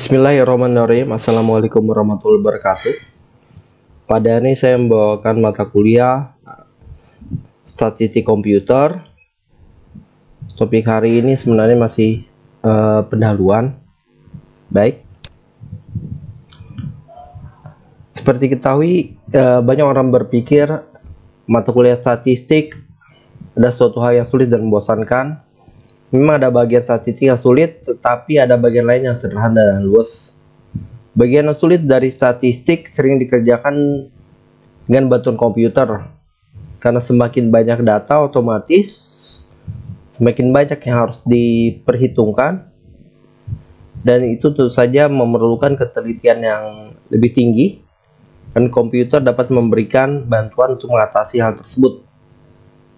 Bismillahirrahmanirrahim. Assalamualaikum warahmatullahi wabarakatuh. Pada hari ini saya membawakan mata kuliah statistik komputer. Topik hari ini sebenarnya masih pendahuluan. Baik. Seperti ketahui, banyak orang berpikir mata kuliah statistik ada suatu hal yang sulit dan membosankan. Memang ada bagian statistik yang sulit, tetapi ada bagian lain yang sederhana dan luas. Bagian yang sulit dari statistik sering dikerjakan dengan bantuan komputer, karena semakin banyak data otomatis semakin banyak yang harus diperhitungkan, dan itu tentu saja memerlukan ketelitian yang lebih tinggi, dan komputer dapat memberikan bantuan untuk mengatasi hal tersebut.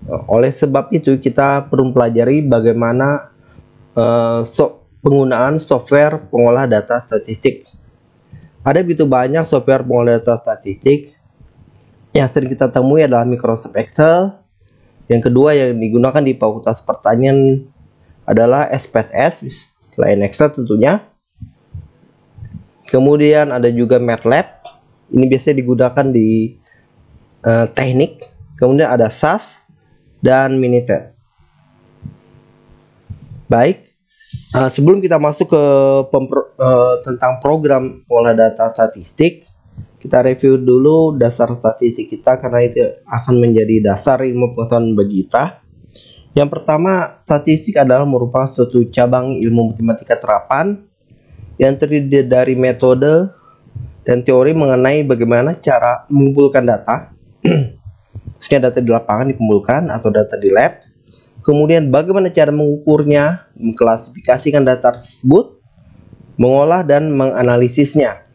Oleh sebab itu, kita perlu mempelajari bagaimana penggunaan software pengolah data statistik. Ada begitu banyak software pengolah data statistik. Yang sering kita temui adalah Microsoft Excel. Yang kedua yang digunakan di Fakultas Pertanian adalah SPSS, selain Excel tentunya. Kemudian ada juga MATLAB. Ini biasanya digunakan di teknik. Kemudian ada SAS dan Minitel. Baik, sebelum kita masuk ke tentang program pengolah data statistik, kita review dulu dasar statistik kita, karena itu akan menjadi dasar ilmu pengetahuan bagi kita. Yang pertama, statistik adalah merupakan suatu cabang ilmu matematika terapan yang terdiri dari metode dan teori mengenai bagaimana cara mengumpulkan data. Maksudnya data di lapangan dikumpulkan atau data di lab. Kemudian bagaimana cara mengukurnya, mengklasifikasikan data tersebut, mengolah dan menganalisisnya.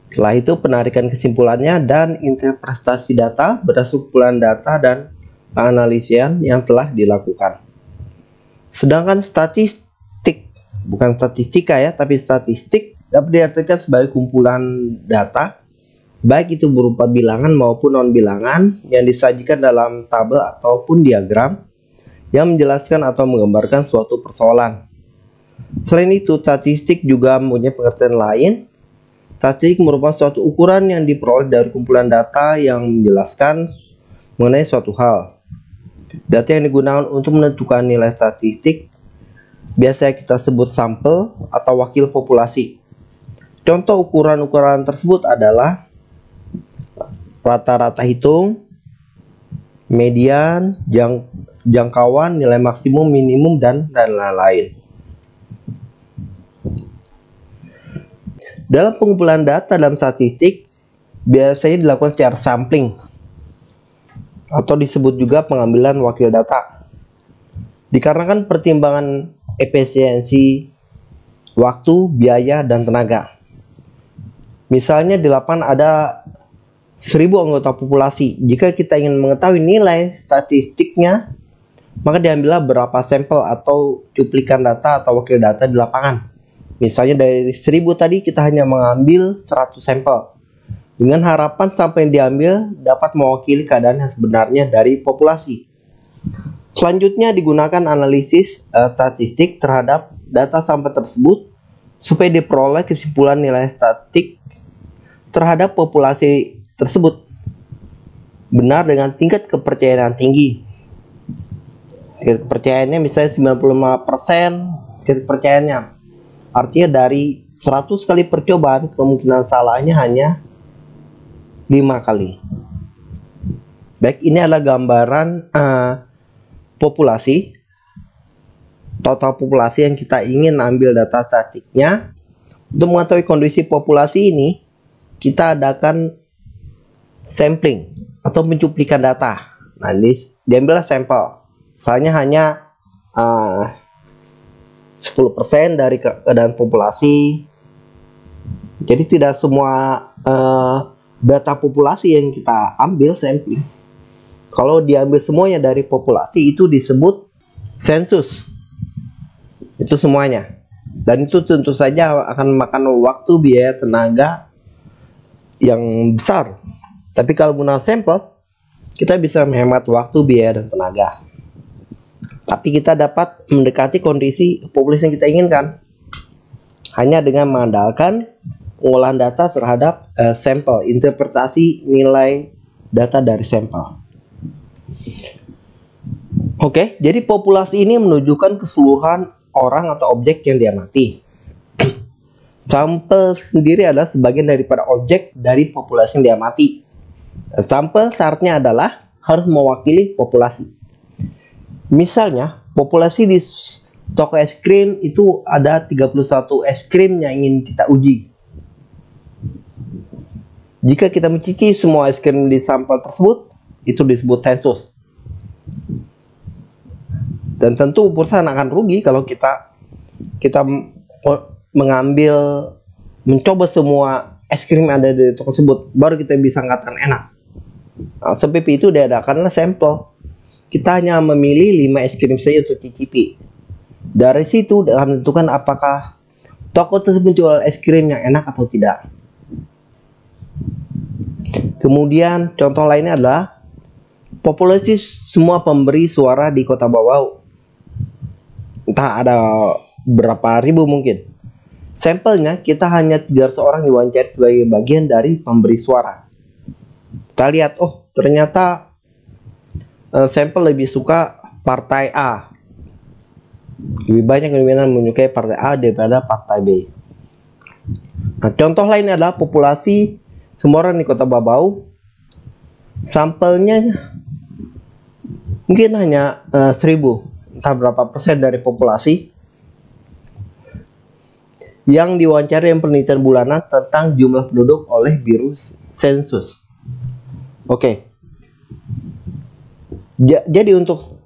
Setelah itu penarikan kesimpulannya dan interpretasi data berdasarkan kumpulan data dan penganalisian yang telah dilakukan. Sedangkan statistik, bukan statistika ya, tapi statistik dapat diartikan sebagai kumpulan data, baik itu berupa bilangan maupun non-bilangan yang disajikan dalam tabel ataupun diagram yang menjelaskan atau menggambarkan suatu persoalan. Selain itu, statistik juga mempunyai pengertian lain. Statistik merupakan suatu ukuran yang diperoleh dari kumpulan data yang menjelaskan mengenai suatu hal. Data yang digunakan untuk menentukan nilai statistik biasanya kita sebut sampel atau wakil populasi. Contoh ukuran-ukuran tersebut adalah rata-rata hitung, median, jangkauan, nilai maksimum, minimum, dan lain-lain. Dalam pengumpulan data dalam statistik, biasanya dilakukan secara sampling, atau disebut juga pengambilan wakil data. Dikarenakan pertimbangan efisiensi, waktu, biaya, dan tenaga. Misalnya di lapangan ada 1000 anggota populasi. Jika kita ingin mengetahui nilai statistiknya, maka diambillah berapa sampel atau cuplikan data atau wakil data di lapangan. Misalnya dari 1000 tadi kita hanya mengambil 100 sampel, dengan harapan sampai yang diambil dapat mewakili keadaan yang sebenarnya dari populasi. Selanjutnya digunakan analisis statistik terhadap data sampel tersebut supaya diperoleh kesimpulan nilai statistik terhadap populasi tersebut benar dengan tingkat kepercayaan yang tinggi. Tingkat kepercayaannya misalnya 95% tingkat kepercayaannya. Artinya dari 100 kali percobaan kemungkinan salahnya hanya 5 kali. Baik, ini adalah gambaran populasi, total populasi yang kita ingin ambil data statistiknya. Untuk mengetahui kondisi populasi ini, kita adakan sampling atau mencuplikan data. Nah, diambillah sampel. Misalnya hanya 10% dari keadaan populasi. Jadi tidak semua data populasi yang kita ambil sampling. Kalau diambil semuanya dari populasi, itu disebut sensus. Itu semuanya. Dan itu tentu saja akan memakan waktu, biaya, tenaga yang besar. Tapi kalau guna sampel, kita bisa menghemat waktu, biaya, dan tenaga. Tapi kita dapat mendekati kondisi populasi yang kita inginkan. hanya dengan mengandalkan pengolahan data terhadap sampel, interpretasi nilai data dari sampel. Oke, jadi populasi ini menunjukkan keseluruhan orang atau objek yang diamati. Sampel sendiri adalah sebagian daripada objek dari populasi yang diamati. Sampel syaratnya adalah harus mewakili populasi. Misalnya, populasi di toko es krim itu ada 31 es krim yang ingin kita uji. Jika kita mencicipi semua es krim di sampel tersebut, itu disebut sensus. Dan tentu perusahaan akan rugi kalau kita mencoba semua es krim yang ada di toko tersebut, baru kita bisa mengatakan enak. Nah, sebab itu diadakanlah sampel. Kita hanya memilih 5 es krim saja untuk cicipi. Dari situ akan tentukan apakah toko tersebut menjual es krim yang enak atau tidak. Kemudian contoh lainnya adalah populasi semua pemberi suara di Kota Bawau. Entah ada berapa ribu mungkin. Sampelnya kita hanya 300 orang diwawancara sebagai bagian dari pemberi suara. Kita lihat, oh ternyata sampel lebih suka partai A. Lebih banyak yang menyukai partai A daripada partai B. Nah, contoh lain adalah populasi semua orang di Kota Bawau. Sampelnya mungkin hanya 1000, entah berapa persen dari populasi yang diwawancara yang penelitian bulanan tentang jumlah penduduk oleh Biro Sensus. Oke. Jadi untuk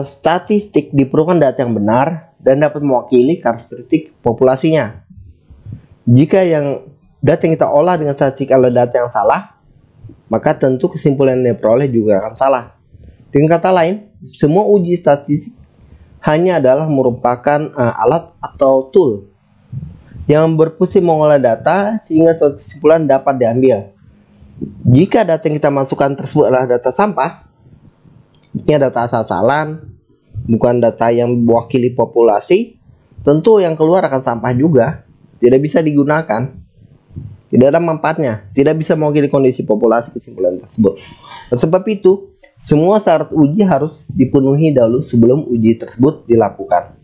statistik diperlukan data yang benar dan dapat mewakili karakteristik populasinya. Jika yang data yang kita olah dengan statistik adalah data yang salah, maka tentu kesimpulan yang diperoleh juga akan salah. Dengan kata lain, semua uji statistik hanya adalah merupakan alat atau tool yang berfungsi mengolah data sehingga suatu kesimpulan dapat diambil. Jika data yang kita masukkan tersebut adalah data sampah, ini data asal-asalan, bukan data yang mewakili populasi, tentu yang keluar akan sampah juga, tidak bisa digunakan. Tidak ada manfaatnya, tidak bisa mewakili kondisi populasi kesimpulan tersebut. Dan sebab itu, semua syarat uji harus dipenuhi dahulu sebelum uji tersebut dilakukan.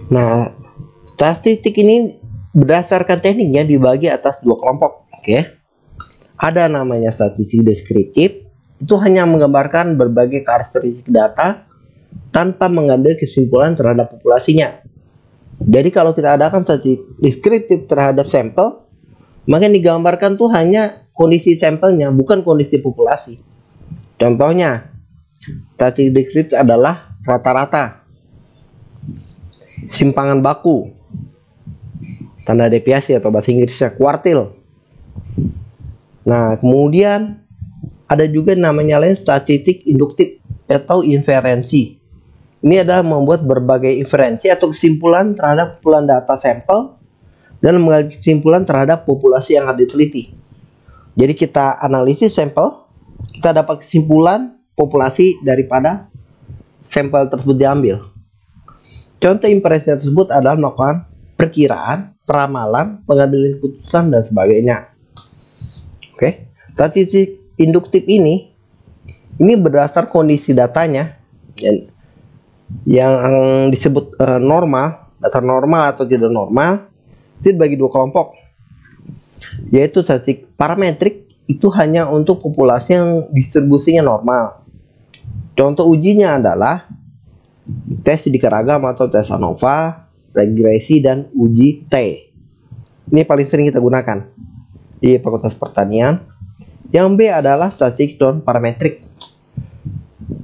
Nah, statistik ini berdasarkan tekniknya dibagi atas 2 kelompok. Oke. Ada namanya statistik deskriptif, itu hanya menggambarkan berbagai karakteristik data tanpa mengambil kesimpulan terhadap populasinya. Jadi kalau kita adakan statistik deskriptif terhadap sampel, maka yang digambarkan tuh hanya kondisi sampelnya, bukan kondisi populasi. Contohnya, statistik deskriptif adalah rata-rata, simpangan baku, tanda deviasi atau bahasa Inggrisnya kuartil. Nah, kemudian ada juga namanya lain statistik induktif atau inferensi. Ini adalah membuat berbagai inferensi atau kesimpulan terhadap kumpulan data sampel dan mengambil kesimpulan terhadap populasi yang akan diteliti. Jadi kita analisis sampel, kita dapat kesimpulan populasi daripada sampel tersebut diambil. Contoh inferensi tersebut adalah melakukan perkiraan, peramalan, pengambilan keputusan dan sebagainya. Oke, statistik induktif ini berdasar kondisi datanya yang disebut normal, dasar normal atau tidak normal, itu dibagi 2 kelompok, yaitu statistik parametrik itu hanya untuk populasi yang distribusinya normal. Contoh ujinya adalah tes sedikit ragam atau tes ANOVA, regresi, dan uji T. Ini paling sering kita gunakan di Fakultas Pertanian. Yang B adalah statistik non parametrik.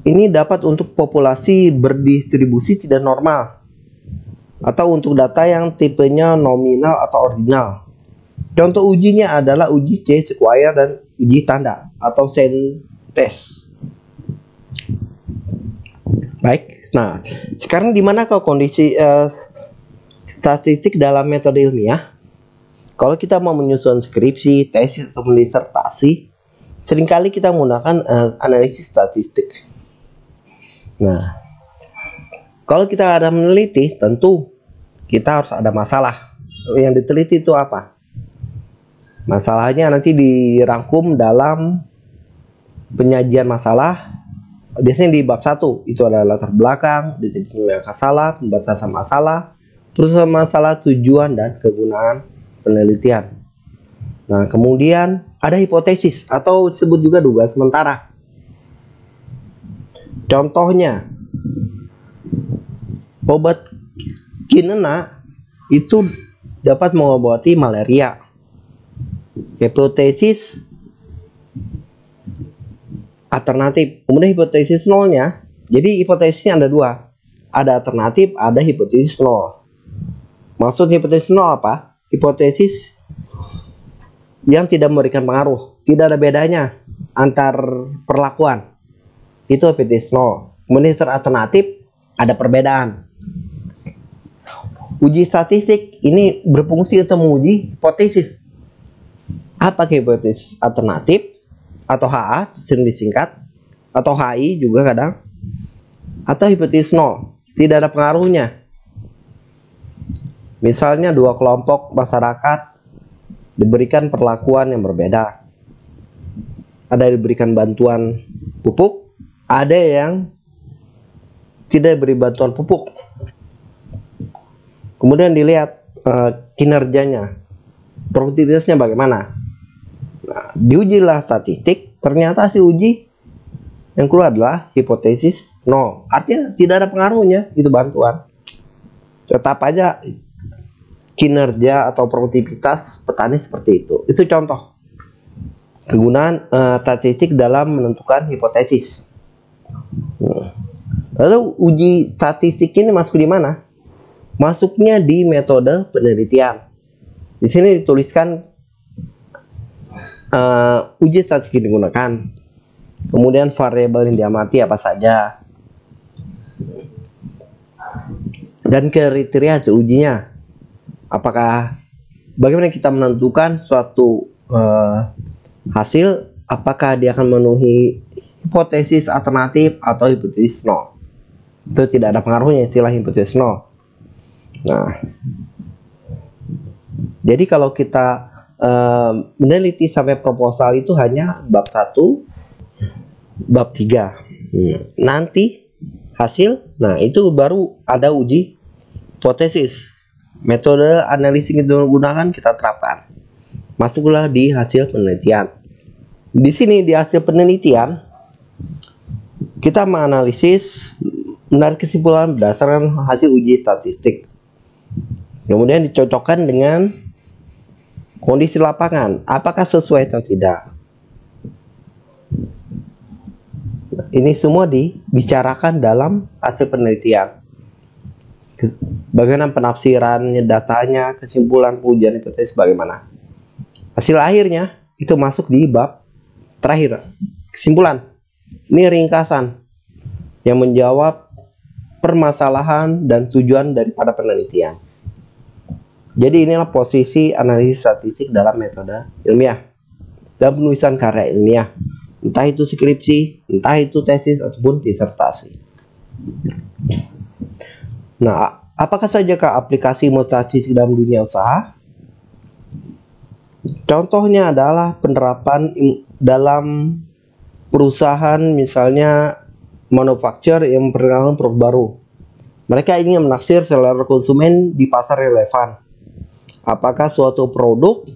Ini dapat untuk populasi berdistribusi tidak normal atau untuk data yang tipenya nominal atau ordinal. Contoh ujinya adalah uji C-square dan uji tanda atau Saint test. Baik, nah sekarang di mana kalau kondisi statistik dalam metode ilmiah? Kalau kita mau menyusun skripsi, tesis, atau disertasi, seringkali kita menggunakan analisis statistik. Nah, Kalau kita ada meneliti, tentu kita harus ada masalah. Yang diteliti itu apa? Masalahnya nanti dirangkum dalam penyajian masalah. Biasanya di bab 1 itu ada latar belakang, definisi masalah, pembatasan masalah, terus masalah, tujuan dan kegunaan penelitian. Nah, kemudian ada hipotesis atau disebut juga dugaan sementara. Contohnya, obat kinena itu dapat mengobati malaria. Hipotesis alternatif. Kemudian hipotesis nolnya. Jadi hipotesisnya ada dua. Ada alternatif, ada hipotesis nol. Maksud hipotesis nol apa? Hipotesis yang tidak memberikan pengaruh. Tidak ada bedanya antar perlakuan. Itu hipotesis nol. Kemudian alternatif ada perbedaan. Uji statistik ini berfungsi untuk menguji hipotesis. Apa hipotesis alternatif atau HA sering disingkat, atau HI juga kadang, atau hipotesis nol, tidak ada pengaruhnya. Misalnya dua kelompok masyarakat diberikan perlakuan yang berbeda. Ada yang diberikan bantuan pupuk, ada yang tidak diberi bantuan pupuk. Kemudian dilihat kinerjanya, produktivitasnya bagaimana. Nah, diujilah statistik, ternyata si uji yang keluar adalah hipotesis nol. Artinya tidak ada pengaruhnya itu bantuan. Tetap aja kinerja atau produktivitas petani seperti itu. Itu contoh kegunaan statistik dalam menentukan hipotesis. Lalu uji statistik ini masuk di mana? Masuknya di metode penelitian. Di sini dituliskan uji statistik digunakan, kemudian variabel yang diamati apa saja, dan kriteria hasil ujinya. Apakah bagaimana kita menentukan suatu hasil, apakah dia akan memenuhi hipotesis alternatif atau hipotesis nol. Itu tidak ada pengaruhnya istilah hipotesis nol. Nah, jadi kalau kita meneliti sampai proposal itu hanya bab 1, bab 3. Nanti hasil, nah itu baru ada uji hipotesis. Metode analisis yang digunakan kita terapkan. Masuklah di hasil penelitian. Di sini di hasil penelitian kita menganalisis, menarik kesimpulan berdasarkan hasil uji statistik. Kemudian dicocokkan dengan kondisi lapangan, apakah sesuai atau tidak. Ini semua dibicarakan dalam hasil penelitian. Bagaimana penafsirannya, datanya, kesimpulan, pengujian hipotesis bagaimana. Hasil akhirnya itu masuk di bab terakhir, kesimpulan. Ini ringkasan yang menjawab permasalahan dan tujuan daripada penelitian. Jadi inilah posisi analisis statistik dalam metode ilmiah dan penulisan karya ilmiah, entah itu skripsi, entah itu tesis ataupun disertasi. Nah, apakah sajakah aplikasi statistik dalam dunia usaha? Contohnya adalah penerapan dalam perusahaan, misalnya manufaktur yang memperkenalkan produk baru. Mereka ingin menaksir selera konsumen di pasar relevan. Apakah suatu produk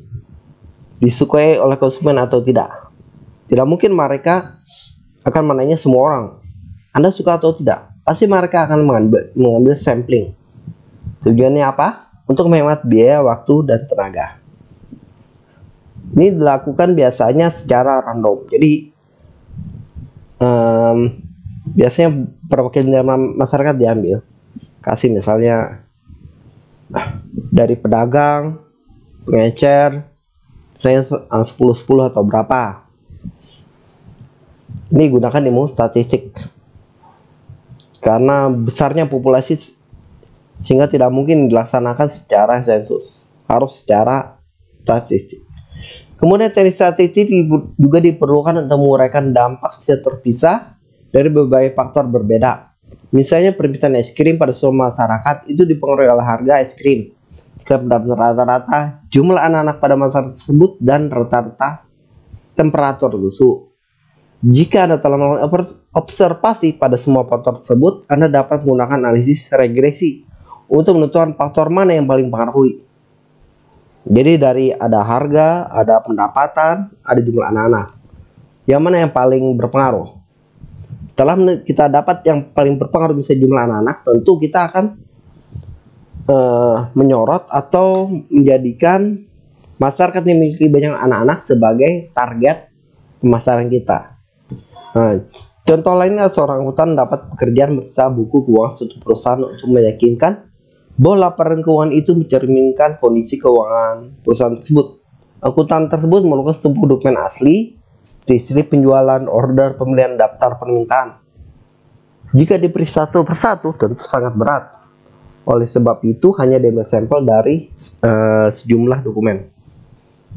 disukai oleh konsumen atau tidak? Tidak mungkin mereka akan menanya semua orang, Anda suka atau tidak. Pasti mereka akan mengambil sampling. Tujuannya apa? Untuk menghemat biaya, waktu, dan tenaga. Ini dilakukan biasanya secara random. Jadi biasanya perwakilan masyarakat diambil. Kasih misalnya dari pedagang, pengecer, saya 10-10 atau berapa. Ini gunakan ilmu statistik. Karena besarnya populasi sehingga tidak mungkin dilaksanakan secara sensus, harus secara statistik. Kemudian teknik statistik juga diperlukan untuk menguraikan dampak secara terpisah dari berbagai faktor berbeda. Misalnya permintaan es krim pada semua masyarakat itu dipengaruhi oleh harga es krim, rata-rata jumlah anak-anak pada masa tersebut dan rata-rata temperatur suhu. Jika Anda telah melakukan observasi pada semua faktor tersebut, Anda dapat menggunakan analisis regresi untuk menentukan faktor mana yang paling mempengaruhi. Jadi dari ada harga, ada pendapatan, ada jumlah anak-anak. Yang mana yang paling berpengaruh? Setelah kita dapat yang paling berpengaruh bisa jumlah anak-anak, tentu kita akan menyorot atau menjadikan masyarakat yang memiliki banyak anak-anak sebagai target pemasaran kita. Nah, contoh lainnya seorang akuntan dapat pekerjaan berusaha buku keuangan suatu perusahaan untuk meyakinkan bahwa laporan keuangan itu mencerminkan kondisi keuangan perusahaan tersebut. Akuntan tersebut memerlukan sebuah dokumen asli, slip penjualan, order, pembelian, daftar permintaan. Jika diperiksa satu persatu tentu sangat berat. Oleh sebab itu hanya diambil sampel dari sejumlah dokumen.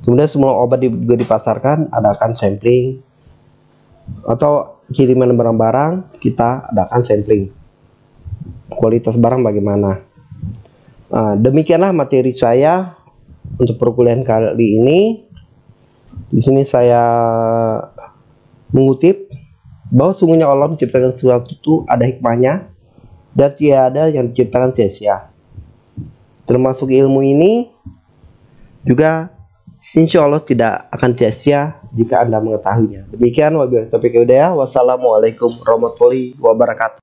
Kemudian semua obat juga dipasarkan, adakan sampling, atau kiriman barang-barang kita adakan sampling. Kualitas barang bagaimana? Demikianlah materi saya untuk perkuliahan kali ini. Di sini saya mengutip bahwa sungguhnya Allah menciptakan sesuatu itu ada hikmahnya dan tiada yang diciptakan sia-sia. Termasuk ilmu ini juga insya Allah tidak akan sia-sia jika Anda mengetahuinya. Demikian wabillahi taufiq wal hidayah. Wassalamualaikum warahmatullahi wabarakatuh.